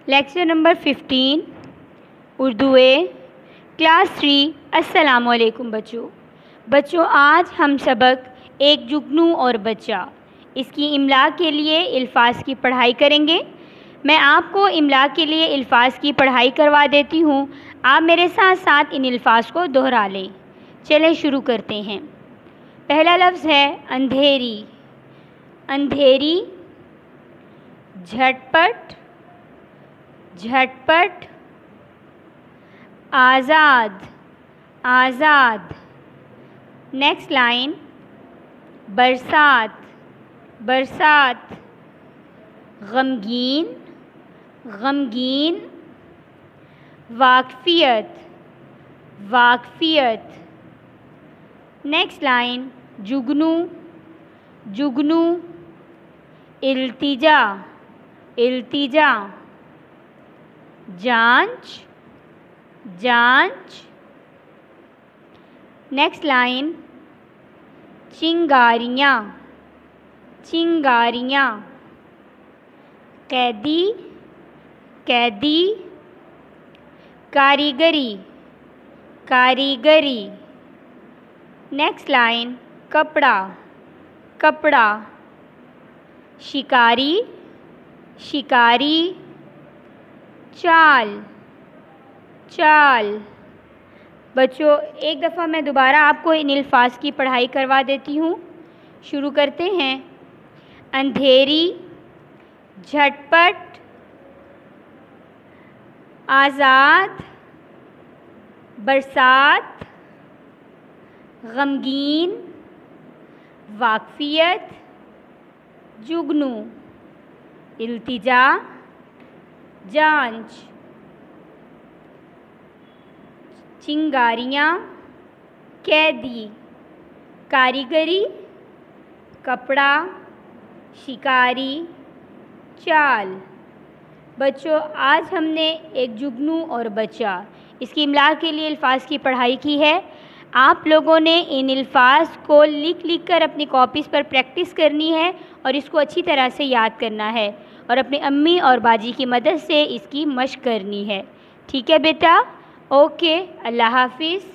Lecture number 15 Urdu a class 3۔ السلام علیکم بچوں، آج ہم سبق ایک جگنو اور بچہ اس کی املا کے لیے الفاظ کی پڑھائی کریں گے۔ میں آپ کو املا کے لیے الفاظ کی پڑھائی کروا دیتی ہوں، آپ میرے ساتھ ساتھ ان الفاظ کو دہرا لیں۔ چلیں شروع کرتے ہیں۔ پہلا لفظ ہے اندھیری۔ اندھیری، جھٹپٹ، جھٹپٹ، آزاد، آزاد۔ نیکسٹ لائن، برسات، برسات، غمگین، غمگین، واقفیت، واقفیت۔ نیکسٹ لائن، جگنو، جگنو، التجا، التجا، جانچ، جانچ۔ نیکسٹ لائن، چنگاریاں، چنگاریاں، قیدی، قیدی، کاریگری، کاریگری۔ نیکسٹ لائن، کپڑا، کپڑا، شکاری، شکاری، چال، چال۔ بچوں ایک دفعہ میں دوبارہ آپ کو ان الفاظ کی پڑھائی کروا دیتی ہوں۔ شروع کرتے ہیں۔ اندھیری، جھٹپٹ، آزاد، برسات، غمگین، واقفیت، جگنو، التجا، جانچ، چنگاریاں، قیدی، کاریگری، کپڑا، شکاری، چال۔ بچوں آج ہم نے ایک جگنو اور بچہ اس کی املا کے لیے الفاظ کی پڑھائی کی ہے۔ آپ لوگوں نے ان الفاظ کو لکھ لکھ کر اپنی کاپیز پر پریکٹس کرنی ہے اور اس کو اچھی طرح سے یاد کرنا ہے اور اپنے امی اور باجی کی مدد سے اس کی مشق کرنی ہے۔ ٹھیک ہے بیٹا؟ اوکے، اللہ حافظ۔